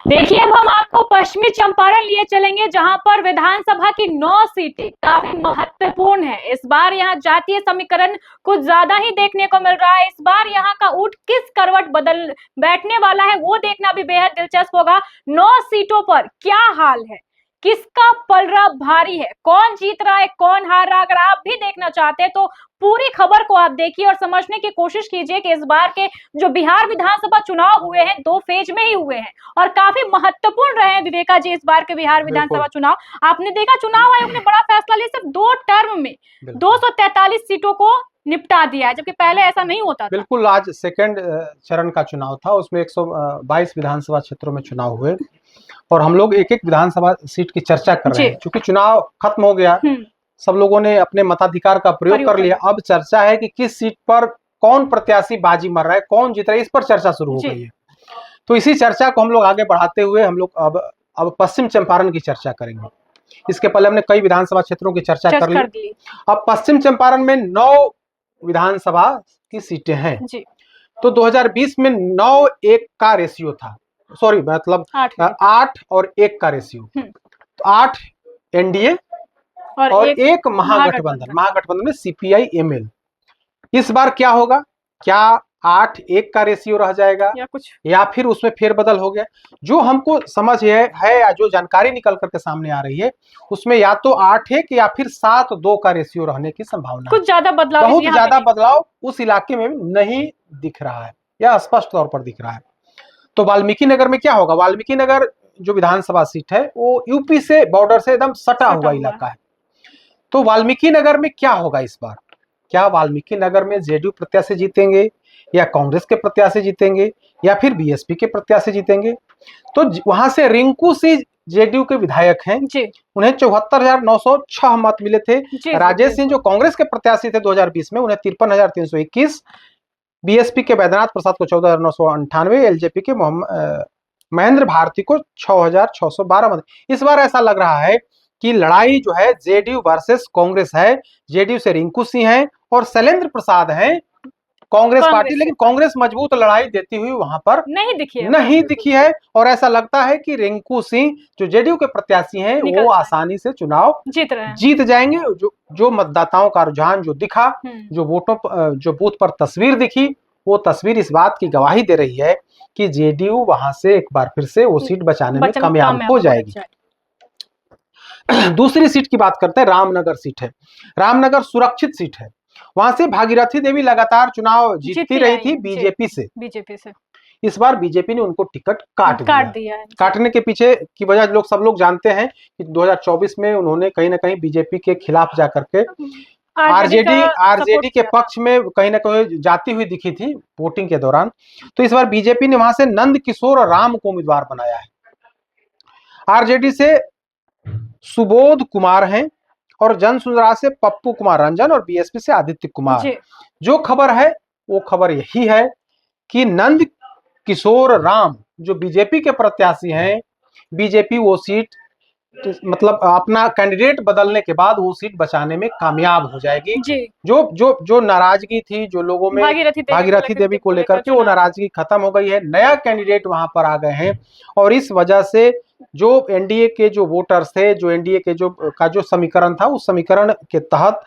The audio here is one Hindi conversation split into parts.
देखिए, अब हम आपको पश्चिमी चंपारण लिए चलेंगे, जहां पर विधानसभा की 9 सीटें काफी महत्वपूर्ण है। इस बार यहां जातीय समीकरण कुछ ज्यादा ही देखने को मिल रहा है। इस बार यहां का ऊंट किस करवट बदल बैठने वाला है, वो देखना भी बेहद दिलचस्प होगा। 9 सीटों पर क्या हाल है, किसका पलड़ा भारी है, कौन जीत रहा है, कौन हार रहा है। अगर आप भी देखना चाहते हैं तो पूरी खबर को आप देखिए और समझने की कोशिश कीजिए कि इस बार के जो बिहार विधानसभा चुनाव हुए हैं, 2 फेज में ही हुए हैं और काफी महत्वपूर्ण रहे हैं विवेका जी इस बार के बिहार विधानसभा चुनाव। आपने देखा, चुनाव आयोग ने बड़ा फैसला लिया, सिर्फ 2 टर्म में 243 सीटों को निपटा दिया है, जबकि पहले ऐसा नहीं होता था। बिल्कुल, आज सेकंड चरण का चुनाव था, उसमें 122 विधानसभा क्षेत्रों में चुनाव हुए और हम लोग एक एक विधानसभा सीट की चर्चा कर रहे हैं। क्योंकि चुनाव खत्म हो गया, सब लोगों ने अपने मताधिकार का प्रयोग कर लिया। अब चर्चा है कि किस सीट पर कौन प्रत्याशी बाजी मार रहा है, कौन जीत रहा है, इस पर चर्चा शुरू हो गई है। तो इसी चर्चा को हम लोग आगे बढ़ाते हुए हम लोग अब पश्चिम चंपारण की चर्चा करेंगे। इसके पहले हमने कई विधानसभा क्षेत्रों की चर्चा कर ली। अब पश्चिम चंपारण में 9 विधानसभा की सीटें हैं जी। तो 2020 में 9-1 का रेशियो था, सॉरी मतलब 8 और 1 का रेशियो। तो 8 एनडीए और 1 महागठबंधन में सीपीआई एमएल। इस बार क्या होगा, क्या 8-1 का रेशियो रह जाएगा या फिर उसमें फेरबदल हो गया? जो हमको समझ है या जो जानकारी निकल करके सामने आ रही है, उसमें या तो 8-1 या फिर 7-2 का रेशियो रहने की संभावना। कुछ ज्यादा बदलाव, बहुत ज्यादा बदलाव उस इलाके में नहीं दिख रहा है या स्पष्ट तौर पर दिख रहा है। तो वाल्मीकि नगर में क्या होगा? वाल्मीकि नगर जो विधानसभा सीट है वो यूपी से बॉर्डर से एकदम सटा हुआ इलाका है। तो वाल्मीकि नगर में क्या होगा इस बार? क्या वाल्मीकि नगर में जेडीयू प्रत्याशी जीतेंगे या कांग्रेस के प्रत्याशी जीतेंगे या फिर बीएसपी के प्रत्याशी जीतेंगे? तो वहां से रिंकू सिंह जेडीयू के विधायक हैं, उन्हें 74,906 मत मिले थे। राजेश सिंह जो कांग्रेस के प्रत्याशी थे 2020 में, उन्हें 53,321। बीएसपी के वैद्यनाथ प्रसाद को 14,998, एलजेपी के महेंद्र भारती को 6,612 मत। इस बार ऐसा लग रहा है कि लड़ाई जो है जेडीयू वर्सेस कांग्रेस है। जेडीयू से रिंकू सिंह हैं और शैलेंद्र प्रसाद हैं कांग्रेस पार्टी, लेकिन कांग्रेस मजबूत लड़ाई देती हुई वहां पर नहीं दिखी है। और ऐसा लगता है कि रिंकू सिंह जो जेडीयू के प्रत्याशी हैं वो आसानी से चुनाव जीत जाएंगे। जो मतदाताओं का रुझान जो दिखा, जो वोटों जो बूथ पर तस्वीर दिखी, वो तस्वीर इस बात की गवाही दे रही है कि जेडीयू वहां से एक बार फिर से वो सीट बचाने में कामयाब हो जाएगी। दूसरी सीट की बात करते हैं, रामनगर सीट है। रामनगर सुरक्षित सीट है, वहां से भागीरथी देवी लगातार चुनाव जीतती रही थी बीजेपी से। इस बार बीजेपी ने उनको टिकट काट दिया है। काटने के पीछे की वजह सब लोग जानते हैं कि 2024 में उन्होंने कहीं ना कहीं बीजेपी के खिलाफ जाकर के आरजेडी के पक्ष में कहीं ना कहीं जाती हुई दिखी थी वोटिंग के दौरान। तो इस बार बीजेपी ने वहां से नंद किशोर राम को उम्मीदवार बनाया है। आरजेडी से सुबोध कुमार हैं और जन सुराज से पप्पू कुमार रंजन और बीएसपी से आदित्य कुमार। जो खबर है वो खबर यही है कि नंद किशोर राम जो बीजेपी के प्रत्याशी हैं, बीजेपी वो सीट मतलब अपना कैंडिडेट बदलने के बाद वो सीट बचाने में कामयाब हो जाएगी। जो नाराजगी थी जो लोगों में भागीरथी देवी को लेकर के, वो नाराजगी खत्म हो गई है। नया कैंडिडेट वहां पर आ गए हैं और इस वजह से जो एनडीए के जो वोटर्स थे, जो एनडीए के जो समीकरण था, उस समीकरण के तहत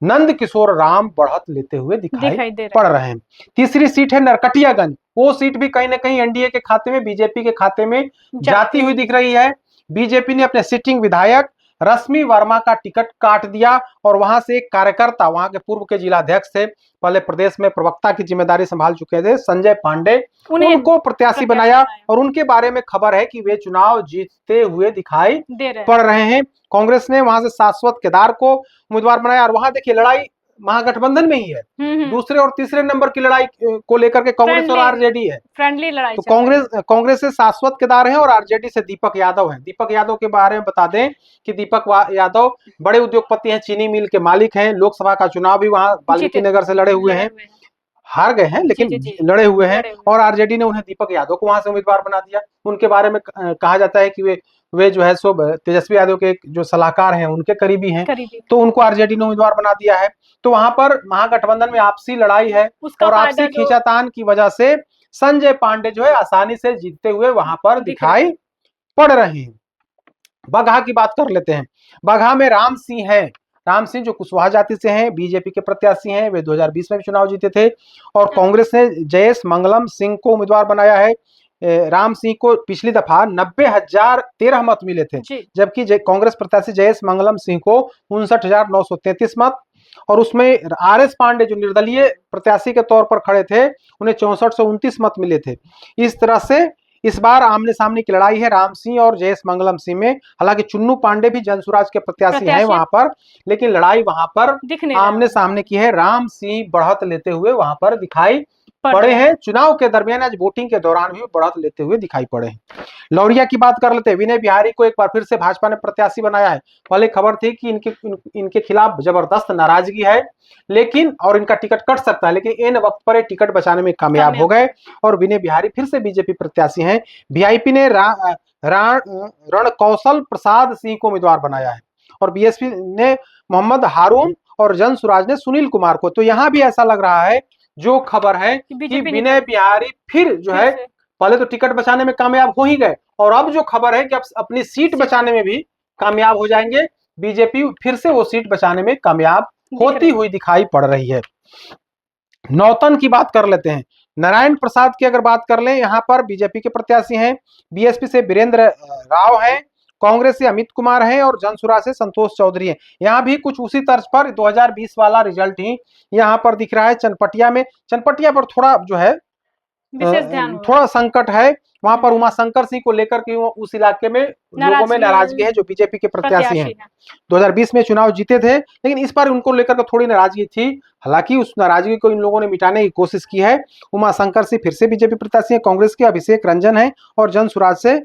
नंद किशोर राम बढ़त लेते हुए दिखाई पड़ रहे हैं। तीसरी सीट है नरकटियागंज। वो सीट भी कहीं ना कहीं एनडीए के खाते में, बीजेपी के खाते में जाती हुई दिख रही है। बीजेपी ने अपने सिटिंग विधायक रश्मि वर्मा का टिकट काट दिया और वहां से एक कार्यकर्ता, वहां के पूर्व के जिलाध्यक्ष थे, पहले प्रदेश में प्रवक्ता की जिम्मेदारी संभाल चुके थे, संजय पांडे, उनको प्रत्याशी बनाया और उनके बारे में खबर है कि वे चुनाव जीतते हुए दिखाई पड़ रहे हैं। कांग्रेस ने वहां से शाश्वत केदार को उम्मीदवार बनाया और वहां देखिए लड़ाई महागठबंधन में ही है। दूसरे और तीसरे नंबर की लड़ाई को लेकर के कांग्रेस और आरजेडी है, फ्रेंडली लड़ाई। तो कांग्रेस से शाश्वत केदार है और आरजेडी से दीपक यादव है। दीपक यादव के बारे में बता दें कि दीपक यादव बड़े उद्योगपति हैं, चीनी मिल के मालिक हैं। लोकसभा का चुनाव भी वहां वाल्मीकि नगर से लड़े हुए हैं, हार गए हैं लेकिन लड़े हुए हैं और आरजेडी ने उन्हें दीपक यादव को वहां से उम्मीदवार बना दिया। उनके बारे में कहा जाता है कि वे जो है सो तेजस्वी यादव के जो सलाहकार हैं, उनके करीबी हैं, तो उनको आरजेडी ने उम्मीदवार बना दिया है। तो वहां पर महागठबंधन में आपसी लड़ाई है और आपसी खींचातान की वजह से संजय पांडे जो है आसानी से जीतते हुए वहां पर दिखाई पड़ रहे हैं। बगहा की बात कर लेते हैं। बगहा में राम सिंह है, राम सिंह जो कुशवाहा जाति से हैं, बीजेपी के प्रत्याशी हैं, वे 2020 में भी चुनाव जीते थे। और कांग्रेस ने जयेश मंगलम सिंह को उम्मीदवार बनाया है। राम सिंह को पिछली दफा 90,013 मत मिले थे, जबकि कांग्रेस प्रत्याशी जयेश मंगलम सिंह को 59,933 मत, और उसमें RS पांडे जो निर्दलीय प्रत्याशी के तौर पर खड़े थे, उन्हें 6429 मत मिले थे। इस तरह से इस बार आमने सामने की लड़ाई है राम सिंह और जयेश मंगलम सिंह में। हालांकि चुन्नू पांडे भी जनसुराज के प्रत्याशी हैं वहां पर, लेकिन लड़ाई वहां पर आमने सामने की है। राम सिंह बढ़त लेते हुए वहां पर दिखाई पड़े हैं। चुनाव के दरमियान आज वोटिंग के दौरान भी बढ़त लेते हुए दिखाई पड़े हैं। लौरिया की बात कर लेते हैं। विनय बिहारी को एक बार फिर से भाजपा ने प्रत्याशी बनाया है। पहले खबर थी कि इनके खिलाफ जबरदस्त नाराजगी है, लेकिन और इनका टिकट कट सकता है, लेकिन इन वक्त पर टिकट बचाने में कामयाब हो गए और विनय बिहारी फिर से बीजेपी प्रत्याशी हैं। वीआईपी ने रणकौशल प्रसाद सिंह को उम्मीदवार बनाया है और बीएसपी ने मोहम्मद हारून और जनसुराज ने सुनील कुमार को। तो यहाँ भी ऐसा लग रहा है, जो खबर है कि विनय बिहारी फिर जो है, पहले तो टिकट बचाने में कामयाब हो ही गए और अब जो खबर है कि अब अपनी सीट बचाने में भी कामयाब हो जाएंगे। बीजेपी फिर से वो सीट बचाने में कामयाब होती हुई दिखाई पड़ रही है। नौतन की बात कर लेते हैं। नारायण प्रसाद की अगर बात कर लें, यहाँ पर बीजेपी के प्रत्याशी हैं। बीएसपी से वीरेंद्र राव हैं, कांग्रेस से अमित कुमार हैं और जनसुराज से संतोष चौधरी हैं। यहाँ भी कुछ उसी तर्ज पर 2020 वाला रिजल्ट ही यहाँ पर दिख रहा है। चनपटिया में, चनपटिया पर थोड़ा जो है विशेष ध्यान, थोड़ा संकट है वहां पर। उमाशंकर सिंह को लेकर के उस इलाके में लोगों में नाराजगी है, जो बीजेपी के प्रत्याशी हैं। 2020 में चुनाव जीते थे, लेकिन इस बार उनको लेकर के थोड़ी नाराजगी थी। हालांकि उस नाराजगी को इन लोगों ने मिटाने की कोशिश की है। उमाशंकर सिंह फिर से बीजेपी प्रत्याशी है। कांग्रेस के अभिषेक रंजन है और जनसुराज से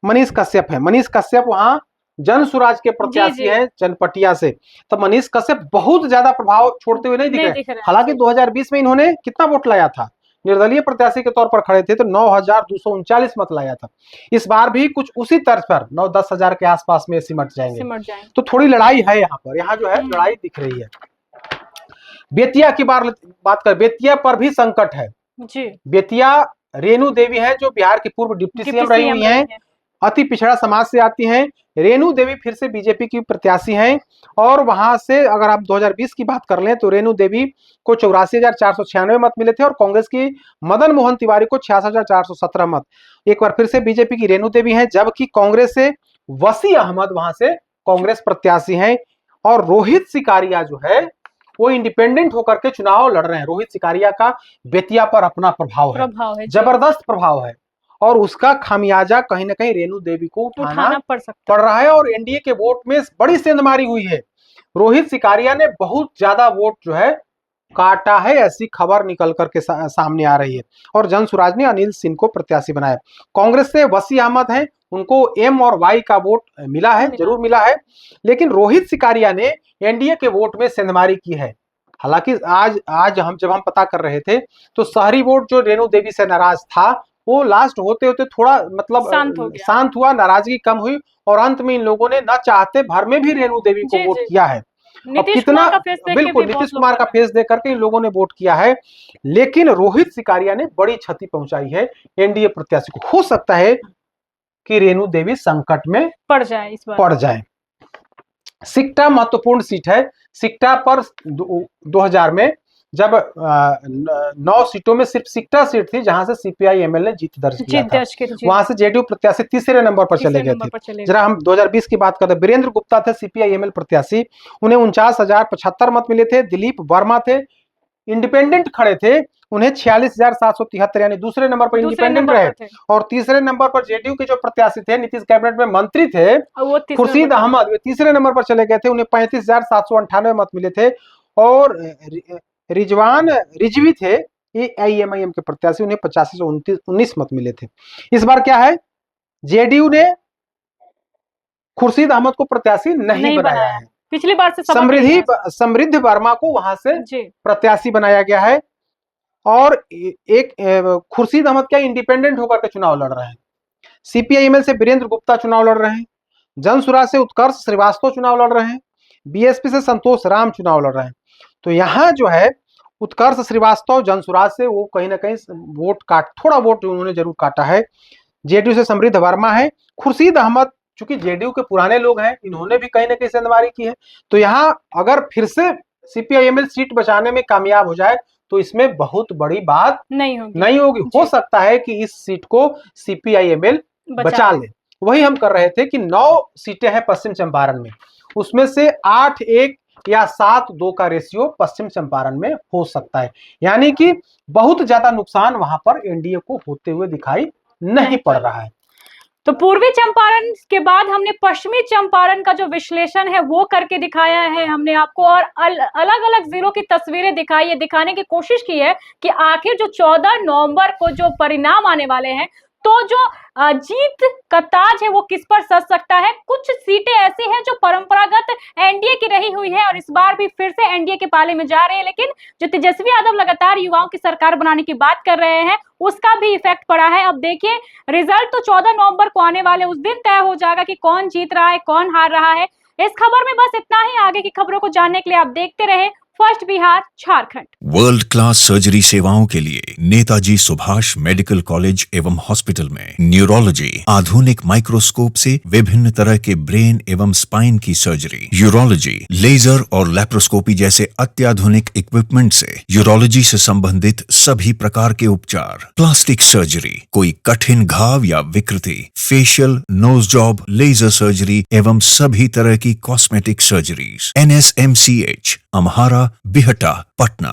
मनीष कश्यप है। मनीष कश्यप वहां जनसुराज के प्रत्याशी हैं चनपटिया से। तो मनीष कश्यप बहुत ज्यादा प्रभाव छोड़ते हुए नहीं दिख रहे। हालांकि 2020 में इन्होंने कितना वोट लाया था, निर्दलीय प्रत्याशी के तौर पर खड़े थे तो 9,239 मत लाया था। इस बार भी कुछ उसी तर्ज पर 9-10 हजार के आसपास में सिमट जाएंगे। तो थोड़ी लड़ाई है यहाँ पर, यहाँ जो है लड़ाई दिख रही है। बेतिया की बात कर, बेतिया पर भी संकट है जी। बेतिया रेणु देवी है, जो बिहार की पूर्व डिप्टी सीएम रही हुई हैं, अति पिछड़ा समाज से आती हैं। रेणु देवी फिर से बीजेपी की प्रत्याशी हैं और वहां से अगर आप 2020 की बात कर लें तो रेणु देवी को 84,496 मत मिले थे और कांग्रेस की मदन मोहन तिवारी को 66,417 मत। एक बार फिर से बीजेपी की रेणु देवी हैं, जबकि कांग्रेस से वसी अहमद वहां से कांग्रेस प्रत्याशी हैं और रोहित सिकारिया जो है वो इंडिपेंडेंट होकर के चुनाव लड़ रहे हैं। रोहित सिकारिया का बेतिया पर अपना प्रभाव है, जबरदस्त प्रभाव है और उसका खामियाजा कहीं ना कहीं रेणु देवी को उठाना पड़ रहा है और एनडीए के वोट में बड़ी सेंधमारी हुई है। रोहित सिकारिया ने बहुत ज्यादा वोट जो है काटा है, ऐसी खबर निकल करके सामने आ रही है और जनसुराज ने अनिल सिंह को प्रत्याशी बनाया। कांग्रेस से वसी अहमद हैं, उनको M और Y का वोट मिला है, जरूर मिला है, लेकिन रोहित सिकारिया ने एनडीए के वोट में सेंधमारी की है। हालांकि आज जब हम पता कर रहे थे तो शहरी वोट जो रेणु देवी से नाराज था वो लास्ट होते होते थोड़ा मतलब शांत हुआ, नाराजगी कम हुई और अंत में इन लोगों ने न चाहते भर में भी रेणु देवी को वोट किया है। कितना बिल्कुल नीतीश कुमार का फेस देख करके इन लोगों ने वोट किया है, लेकिन रोहित सिकारिया ने बड़ी क्षति पहुंचाई है एनडीए प्रत्याशी को। हो सकता है कि रेणु देवी संकट में पड़ जाए। सिकटा महत्वपूर्ण सीट है। सिकटा पर 2000 में जब 9 सीटों में सिर्फ सिकटा सीट थी जहां से सीपीआई एमएल ने जीत दर्ज किया था, वहां से जेडीयू प्रत्याशी तीसरे नंबर पर चले गए थे। जरा हम 2020 की बात करते हैं। वीरेंद्र गुप्ता थे सीपीआई एमएल प्रत्याशी, उन्हें 49,075 मत मिले थे। दिलीप वर्मा थे, इंडिपेंडेंट खड़े थे, उन्हें 46,773 यानी दूसरे नंबर पर इंडिपेंडेंट रहे। और तीसरे नंबर पर जेडीयू के जो प्रत्याशी थे, नीतीश कैबिनेट में मंत्री थे, खुर्शीद अहमद, वे तीसरे नंबर पर चले गए थे, उन्हें 35,798 मत मिले थे। और रिजवान रिजवी थे एआईएमआईएम के प्रत्याशी, उन्हें 85,19 मत मिले थे। इस बार क्या है, जेडीयू ने खुर्शीद अहमद को प्रत्याशी नहीं बनाया है। पिछली बार से समृद्धि वर्मा को वहां से प्रत्याशी बनाया गया है और एक खुर्शीद अहमद क्या इंडिपेंडेंट होकर के चुनाव लड़ रहे हैं। सीपीआईएमएल से वीरेंद्र गुप्ता चुनाव लड़ रहे हैं, जनसुराज से उत्कर्ष श्रीवास्तव चुनाव लड़ रहे हैं, बीएसपी से संतोष राम चुनाव लड़ रहे हैं। तो यहाँ जो है उत्कर्ष श्रीवास्तव जनसुराज से वो कहीं ना कहीं थोड़ा वोट उन्होंने जरूर काटा है। जेडीयू से समृद्ध वर्मा है, खुर्शीद अहमद चूंकि जेडीयू के पुराने लोग हैं, इन्होंने भी कहीं ना कहीं सेंधमारी की है। तो यहाँ अगर फिर से सीपीआईएमएल सीट बचाने में कामयाब हो जाए तो इसमें बहुत बड़ी बात नहीं होगी। हो सकता है कि इस सीट को सीपीआईएमएल बचा ले। वही हम कर रहे थे कि 9 सीटें हैं पश्चिम चंपारण में, उसमें से 8-1 या 7-2 का रेशियो पश्चिम चंपारण में हो सकता है, यानी कि बहुत ज्यादा नुकसान वहां पर एनडीए को होते हुए दिखाई नहीं पड़ रहा है। तो पूर्वी चंपारण के बाद हमने पश्चिमी चंपारण का जो विश्लेषण है वो करके दिखाया है हमने आपको, और अलग अलग जिलों की तस्वीरें दिखाई है, दिखाने की कोशिश की है कि आखिर जो 14 नवंबर को जो परिणाम आने वाले हैं तो जो जीत का ताज है वो किस पर सज सकता है। कुछ सीटें ऐसी हैं जो परंपरागत एनडीए की रही हुई है और इस बार भी फिर से एनडीए के पाले में जा रहे हैं, लेकिन जो तेजस्वी यादव लगातार युवाओं की सरकार बनाने की बात कर रहे हैं उसका भी इफेक्ट पड़ा है। अब देखिए रिजल्ट तो 14 नवंबर को आने वाले, उस दिन तय हो जाएगा कि कौन जीत रहा है कौन हार रहा है। इस खबर में बस इतना ही। आगे की खबरों को जानने के लिए आप देखते रहे first Bihar Jharkhand. World class surgery सेवाओं के लिए नेताजी सुभाष मेडिकल कॉलेज एवं हॉस्पिटल में न्यूरोलॉजी, आधुनिक माइक्रोस्कोप से विभिन्न तरह के ब्रेन एवं स्पाइन की सर्जरी, यूरोलॉजी, लेजर और लैप्रोस्कोपी जैसे अत्याधुनिक इक्विपमेंट से यूरोलॉजी से संबंधित सभी प्रकार के उपचार, प्लास्टिक सर्जरी, कोई कठिन घाव या विकृति, facial, nose job, laser surgery एवं सभी तरह की cosmetic surgeries. NSMCH, Amhara, Bihta, Patna.